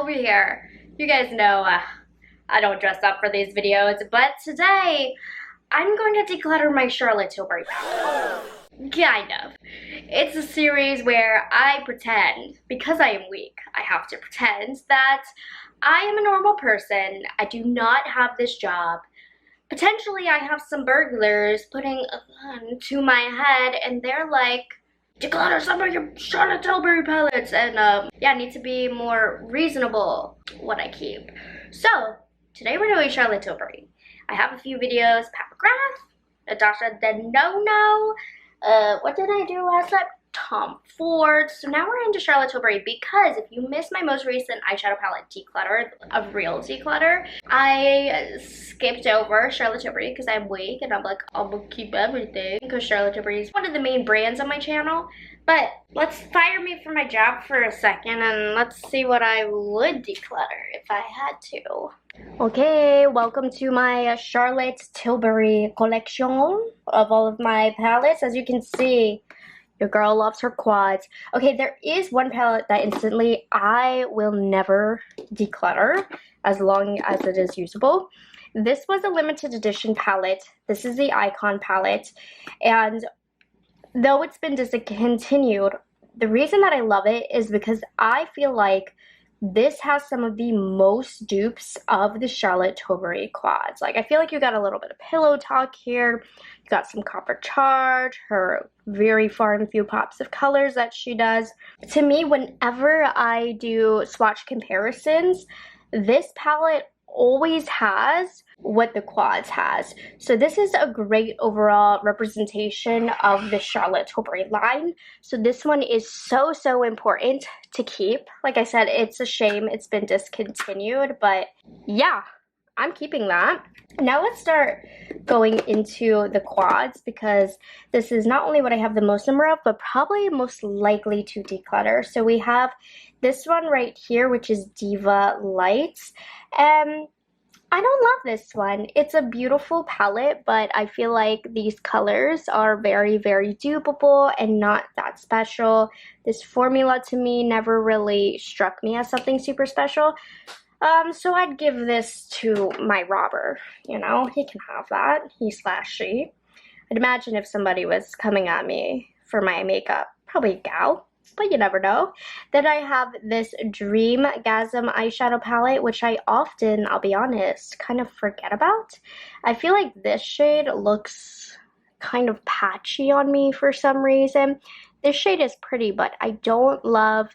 over here. You guys know I don't dress up for these videos, but today I'm going to declutter my Charlotte Tilbury palette. Kind of. It's a series where I pretend, because I am weak, I have to pretend that I am a normal person. I do not have this job. Potentially I have some burglars putting a gun to my head and they're like, declutter some of your Charlotte Tilbury palettes, and yeah, I need to be more reasonable what I keep. So today we're doing Charlotte Tilbury. I have a few videos, Paragraph, Natasha the No-No, what did I do last time? Tom Ford. So now we're into Charlotte Tilbury because if you missed my most recent eyeshadow palette declutter, a real declutter, I skipped over Charlotte Tilbury because I'm weak and I'm like, I'm gonna keep everything because Charlotte Tilbury is one of the main brands on my channel. But let's fire me from my job for a second and let's see what I would declutter if I had to. Okay, welcome to my Charlotte Tilbury collection of all of my palettes. As you can see, your girl loves her quads. Okay, there is one palette that instantly I will never declutter as long as it is usable. This was a limited edition palette. This is the Icon palette. And though it's been discontinued, the reason that I love it is because I feel like this has some of the most dupes of the Charlotte Tilbury quads. Like, I feel like you got a little bit of pillow talk here. You got some copper charge, her very far and few pops of colors that she does. To me, whenever I do swatch comparisons, this palette always has what the quads has. So this is a great overall representation of the Charlotte Tilbury line. So this one is so important to keep. Like I said, it's a shame it's been discontinued, but yeah, I'm keeping that. Now let's start going into the quads because this is not only what I have the most number of, but probably most likely to declutter. So we have this one right here, which is Diva Lights. I don't love this one. It's a beautiful palette, but I feel like these colors are very dupeable and not that special. This formula to me never really struck me as something super special. So I'd give this to my robber, you know, he can have that, he/she. I'd imagine if somebody was coming at me for my makeup, probably a gal, but you never know. Then I have this Dreamgasm eyeshadow palette, which I often, I'll be honest, kind of forget about. I feel like this shade looks kind of patchy on me for some reason. This shade is pretty, but I don't love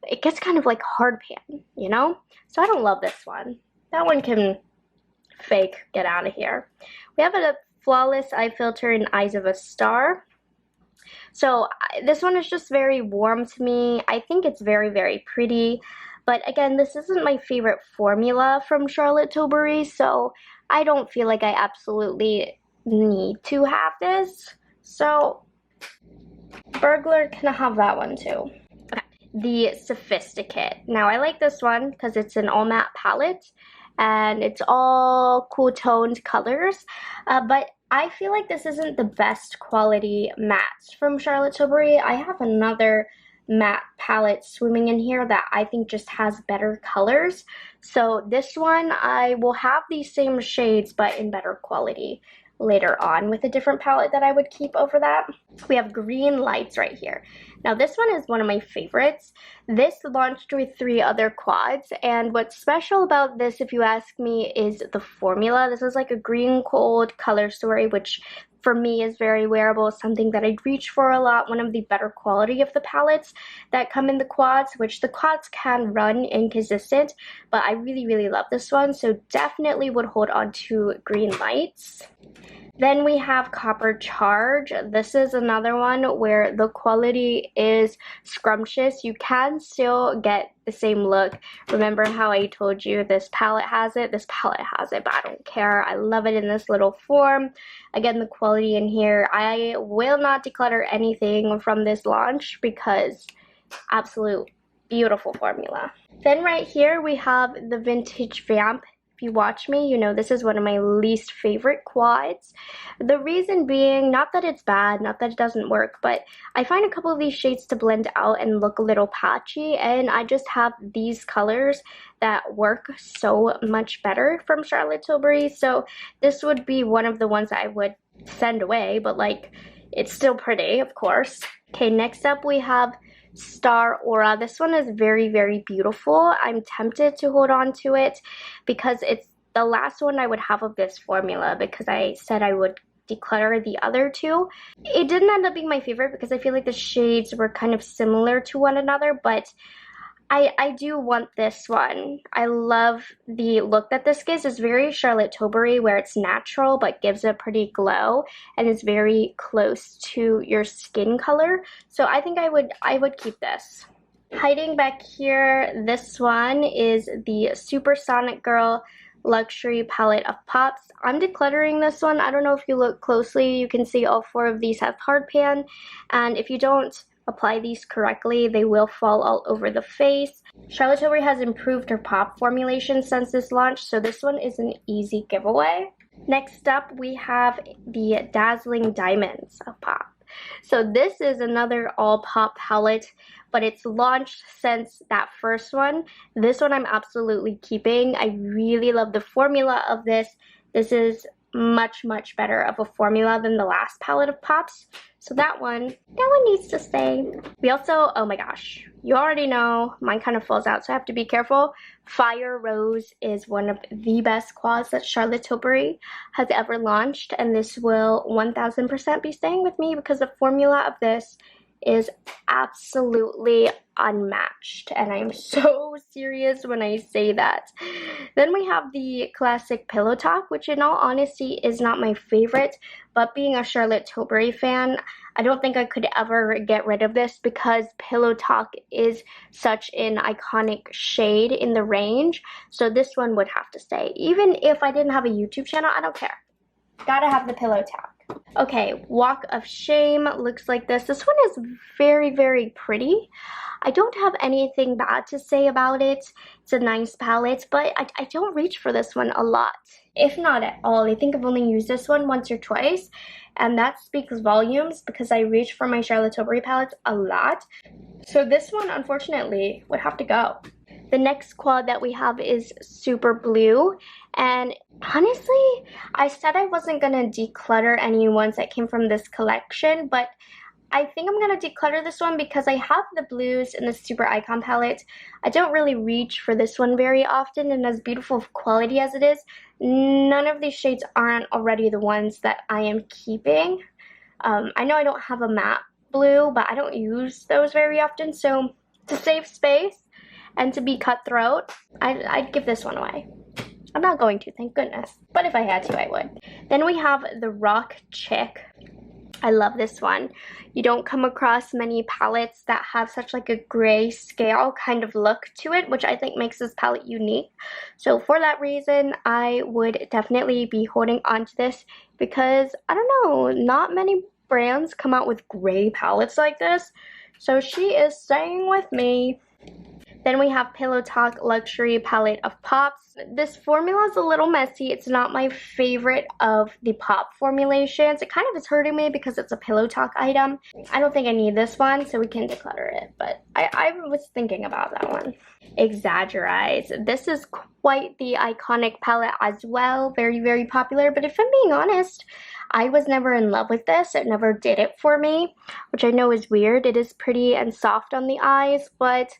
it gets kind of like hard pan, you know? So I don't love this one. That one can fake get out of here. We have a Flawless Eye Filter in Eyes of a Star. So this one is just very warm to me. I think it's very pretty. But again, this isn't my favorite formula from Charlotte Tilbury, so I don't feel like I absolutely need to have this. So burglar can have that one too. The Sophisticate. Now I like this one because it's an all matte palette and it's all cool toned colors, but I feel like this isn't the best quality mattes from Charlotte Tilbury. I have another matte palette swimming in here that I think just has better colors. So this one, I will have these same shades but in better quality later on with a different palette that I would keep over that. We have Green Lights right here. Now this one is one of my favorites. This launched with 3 other quads, and what's special about this, if you ask me, is the formula. This is like a green gold color story, which for me is very wearable, something that I'd reach for a lot. One of the better quality of the palettes that come in the quads, which the quads can run inconsistent, but I really love this one, so definitely would hold on to Green Lights. Then we have Copper Charge. This is another one where the quality is scrumptious. You can still get the same look. Remember how I told you this palette has it? This palette has it, but I don't care. I love it in this little form. Again, the quality in here. I will not declutter anything from this launch because absolute beautiful formula. Then right here we have the Vintage Vamp If you watch me, you know this is one of my least favorite quads. The reason being, not that it's bad, not that it doesn't work, but I find a couple of these shades to blend out and look a little patchy, and I just have these colors that work so much better from Charlotte Tilbury, so this would be one of the ones I would send away, but like, it's still pretty, of course. Okay, next up we have Star Aura. This one is very, very beautiful. I'm tempted to hold on to it because it's the last one I would have of this formula, because I said I would declutter the other two. It didn't end up being my favorite because I feel like the shades were kind of similar to one another, but I do want this one. I love the look that this gives. It's very Charlotte Tilbury, where it's natural but gives a pretty glow and is very close to your skin color. So I think I would keep this. Hiding back here, this one is the Supersonic Girl Luxury Palette of Pops. I'm decluttering this one. I don't know if you look closely, you can see all 4 of these have hard pan, and if you don't apply these correctly, they will fall all over the face. Charlotte Tilbury has improved her pop formulation since this launch, so this one is an easy giveaway. Next up, we have the Dazzling Diamonds of Pop. So this is another all pop palette, but it's launched since that first one. This one I'm absolutely keeping. I really love the formula of this. This is much, much better of a formula than the last palette of Pops. So that one needs to stay. We also, oh my gosh, you already know, mine kind of falls out, so I have to be careful. Fire Rose is one of the best quads that Charlotte Tilbury has ever launched, and this will 1000% be staying with me because the formula of this is absolutely unmatched, and I'm so serious when I say that. Then we have the classic Pillow Talk, which in all honesty is not my favorite, but being a Charlotte Tilbury fan, I don't think I could ever get rid of this because Pillow Talk is such an iconic shade in the range, so this one would have to stay. Even if I didn't have a YouTube channel, I don't care. Gotta have the Pillow Talk. Okay, Walk of Shame looks like this. This one is very, very pretty. I don't have anything bad to say about it. It's a nice palette, but I don't reach for this one a lot, if not at all. I think I've only used this one once or twice, and that speaks volumes because I reach for my Charlotte Tilbury palettes a lot. So this one, unfortunately, would have to go. The next quad that we have is Super Blue, and honestly, I said I wasn't gonna declutter any ones that came from this collection, but I think I'm gonna declutter this one because I have the blues in the Super Icon palette. I don't really reach for this one very often, and as beautiful of quality as it is, none of these shades aren't already the ones that I am keeping. I know I don't have a matte blue, but I don't use those very often, so to save space and to be cutthroat, I'd give this one away. I'm not going to, thank goodness. But if I had to, I would. Then we have the Rock Chick. I love this one. You don't come across many palettes that have such like a gray scale kind of look to it, which I think makes this palette unique. So for that reason, I would definitely be holding on to this because, I don't know, not many brands come out with gray palettes like this. So she is staying with me. Then we have Pillow Talk Luxury Palette of Pops. This formula is a little messy. It's not my favorite of the pop formulations. It kind of is hurting me because it's a Pillow Talk item. I don't think I need this one, so we can declutter it. But I was thinking about that one. Exaggerize. This is quite the iconic palette as well. Very, very popular. But if I'm being honest, I was never in love with this. It never did it for me, which I know is weird. It is pretty and soft on the eyes, but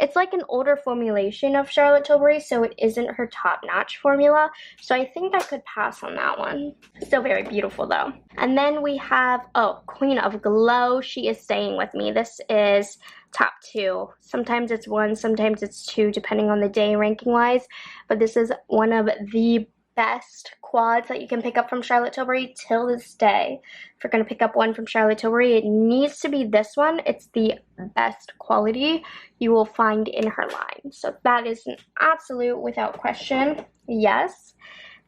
it's like an older formulation of Charlotte Tilbury, so it isn't her top-notch formula. So I think I could pass on that one. Still very beautiful though. And then we have, oh, Queen of Glow. She is staying with me. This is top 2. Sometimes it's 1, sometimes it's 2, depending on the day ranking-wise. But this is one of the best quads that you can pick up from Charlotte Tilbury till this day. If you're going to pick up one from Charlotte Tilbury, it needs to be this one. It's the best quality you will find in her line. So that is an absolute, without question, yes.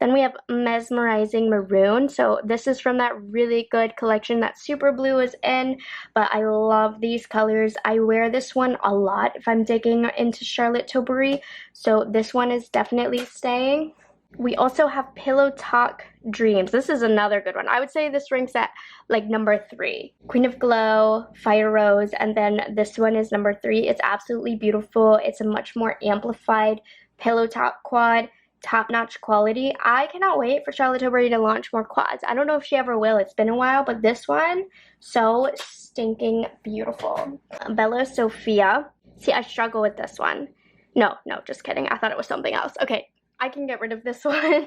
Then we have Mesmerizing Maroon. So this is from that really good collection that Super Blue is in, but I love these colors. I wear this one a lot if I'm digging into Charlotte Tilbury, so this one is definitely staying. We also have Pillow Talk Dreams. This is another good one. I would say this ranks at like number 3. Queen of Glow, Fire Rose, and then this one is number 3. It's absolutely beautiful. It's a much more amplified pillow top quad, top-notch quality. I cannot wait for Charlotte Tilbury to launch more quads. I don't know if she ever will. It's been a while, but this one, so stinking beautiful. Bella Sophia. See, I struggle with this one. No, just kidding. I thought it was something else. Okay. I can get rid of this one.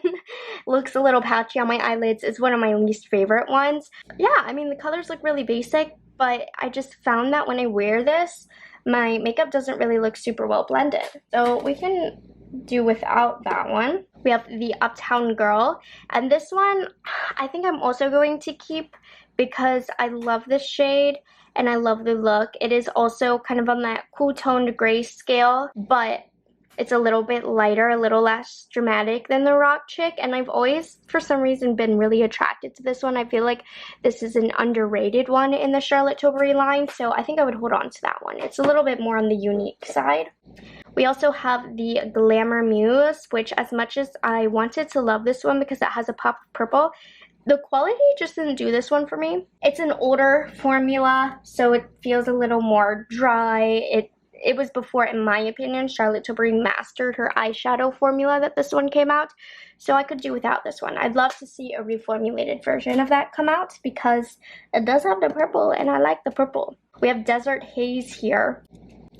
Looks a little patchy on my eyelids. It's one of my least favorite ones. Yeah, I mean, the colors look really basic, but I just found that when I wear this, my makeup doesn't really look super well blended. So we can do without that one. We have the Uptown Girl, and this one I think I'm also going to keep because I love this shade and I love the look. It is also kind of on that cool toned gray scale, but it's a little bit lighter, a little less dramatic than the Rock Chick, and I've always, for some reason, been really attracted to this one. I feel like this is an underrated one in the Charlotte Tilbury line, so I think I would hold on to that one. It's a little bit more on the unique side. We also have the Glamour Muse, which as much as I wanted to love this one because it has a pop of purple, the quality just didn't do this one for me. It's an older formula, so it feels a little more dry. It was before, in my opinion, Charlotte Tilbury mastered her eyeshadow formula that this one came out. So I could do without this one. I'd love to see a reformulated version of that come out because it does have the purple and I like the purple. We have Desert Haze here,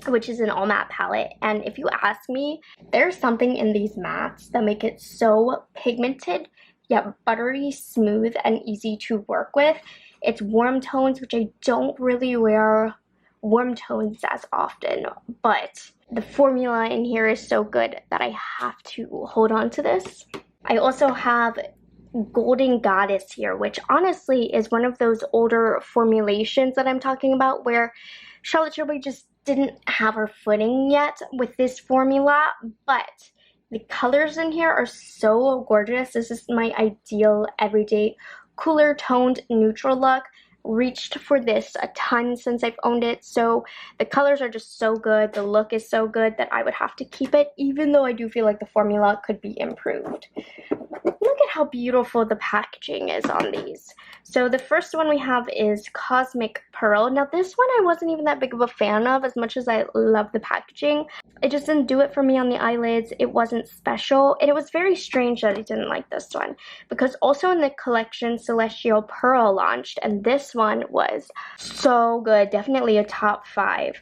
which is an all matte palette. And if you ask me, there's something in these mattes that make it so pigmented, yet buttery, smooth, and easy to work with. It's warm tones, which I don't really wear warm tones as often, but the formula in here is so good that I have to hold on to this. I also have Golden Goddess here, which honestly is one of those older formulations that I'm talking about where Charlotte Tilbury just didn't have her footing yet with this formula, but the colors in here are so gorgeous. This is my ideal everyday cooler toned neutral look. Reached for this a ton since I've owned it, so the colors are just so good, the look is so good that I would have to keep it, even though I do feel like the formula could be improved. Look at how beautiful the packaging is on these. So the first one we have is Cosmic Pearl. Now this one I wasn't even that big of a fan of, as much as I love the packaging. It just didn't do it for me on the eyelids. It wasn't special, and it was very strange that I didn't like this one, because also in the collection Celestial Pearl launched, and this one was so good. Definitely a top 5.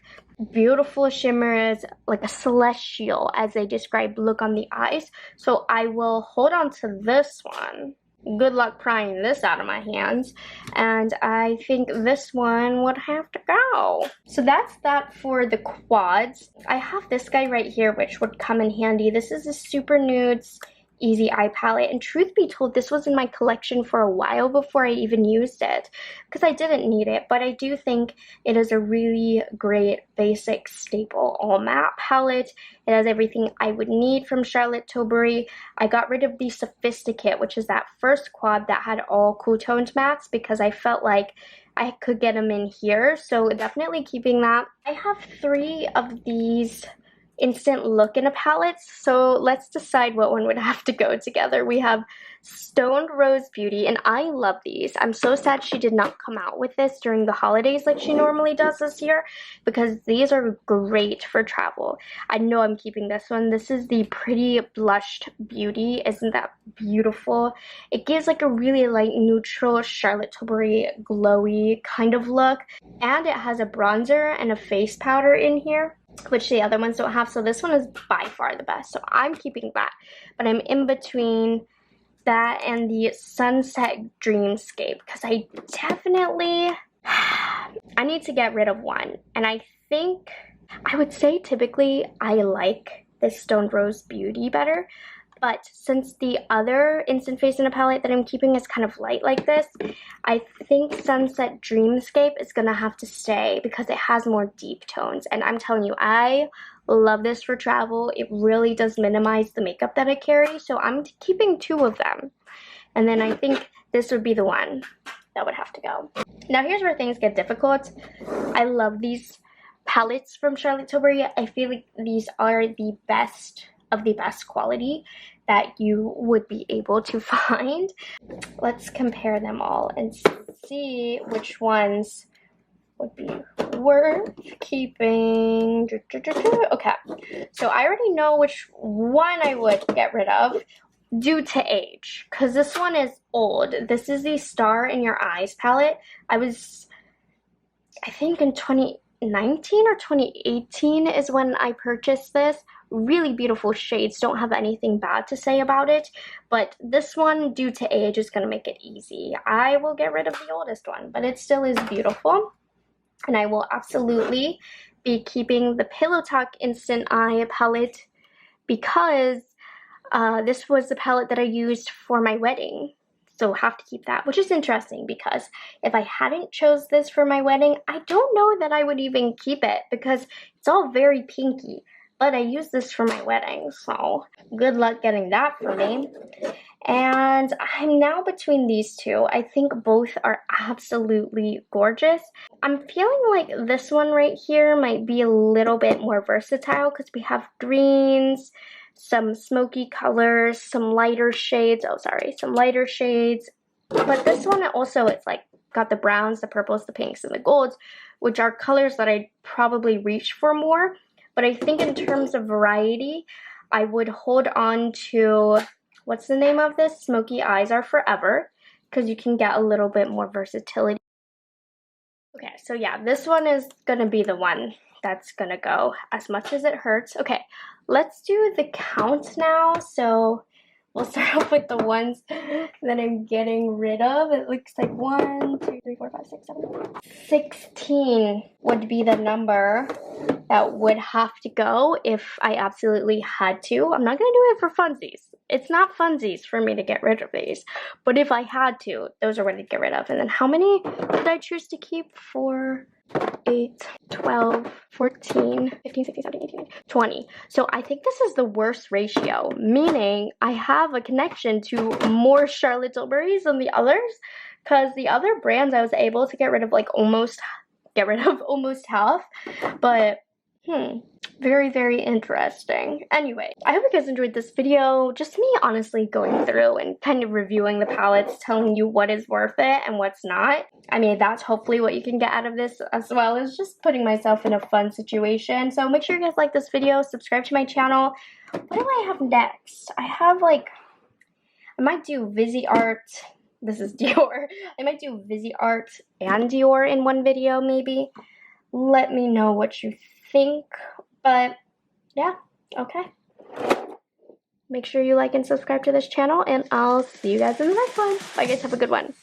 Beautiful shimmers, like a celestial, as they describe, look on the eyes. So I will hold on to this one. Good luck prying this out of my hands. And I think this one would have to go. So that's that for the quads. I have this guy right here, which would come in handy. This is a Super Nudes Easy Eye Palette, and truth be told, this was in my collection for a while before I even used it because I didn't need it, but I do think it is a really great basic staple all matte palette. It has everything I would need from Charlotte Tilbury. I got rid of the Sophisticate, which is that first quad that had all cool toned mattes, because I felt like I could get them in here, so definitely keeping that. I have 3 of these instant look in a palette, so let's decide what one would have to go together. We have Stoned Rose Beauty, and I love these. I'm so sad she did not come out with this during the holidays like she normally does this year, because these are great for travel. I know I'm keeping this one. This is the Pretty Blushed Beauty. Isn't that beautiful? It gives like a really light neutral Charlotte Tilbury glowy kind of look, and it has a bronzer and a face powder in here, which the other ones don't have, so this one is by far the best, so I'm keeping that. But I'm in between that and the Sunset Dreamscape, because I definitely I need to get rid of one, and I think I would say typically I like this Stoned Rose Beauty better. But since the other Instant Face in a palette that I'm keeping is kind of light like this, I think Sunset Dreamscape is gonna have to stay because it has more deep tones. And I'm telling you, I love this for travel. It really does minimize the makeup that I carry, so I'm keeping 2 of them. And then I think this would be the one that would have to go. Now here's where things get difficult. I love these palettes from Charlotte Tilbury. I feel like these are the best of the best quality that you would be able to find. Let's compare them all and see which ones would be worth keeping. Okay, so I already know which one I would get rid of due to age, because this one is old. This is the Star in Your Eyes palette. I think in 2019 or 2018 is when I purchased this. Really beautiful shades, don't have anything bad to say about it, but this one, due to age, is going to make it easy. I will get rid of the oldest one, but it still is beautiful, and I will absolutely be keeping the Pillow Talk Instant Eye palette because this was the palette that I used for my wedding, so have to keep that, which is interesting because if I hadn't chose this for my wedding, I don't know that I would even keep it because it's all very pinky. But I used this for my wedding, so good luck getting that for me. And I'm now between these 2. I think both are absolutely gorgeous. I'm feeling like this one right here might be a little bit more versatile because we have greens, some smoky colors, some lighter shades. Some lighter shades. But this one also, it's like got the browns, the purples, the pinks, and the golds, which are colors that I'd probably reach for more. But I think in terms of variety, I would hold on to, what's the name of this? Smoky Eyes Are Forever, because you can get a little bit more versatility. Okay, so yeah, this one is going to be the one that's going to go, as much as it hurts. Okay, let's do the count now. So we'll start off with the ones that I'm getting rid of. It looks like 1, 2, 3, 4, 5, 6, 7, 16 would be the number that would have to go if I absolutely had to. I'm not going to do it for funsies. It's not funsies for me to get rid of these. But if I had to, those are what I'd get rid of. And then how many did I choose to keep? 4, 8, 12, 14, 15, 16, 17, 18, 20. So I think this is the worst ratio, meaning I have a connection to more Charlotte Tilburys than the others, because the other brands I was able to get rid of almost half, but very, very interesting. Anyway, I hope you guys enjoyed this video. Just me honestly going through and kind of reviewing the palettes, telling you what is worth it and what's not. I mean, that's hopefully what you can get out of this, as well as just putting myself in a fun situation. So make sure you guys like this video, subscribe to my channel. What do I have next? I have I might do Viseart. This is Dior. I might do Viseart and Dior in one video maybe. Let me know what you think. But yeah, okay. Make sure you like and subscribe to this channel, and I'll see you guys in the next one. Bye guys, have a good one.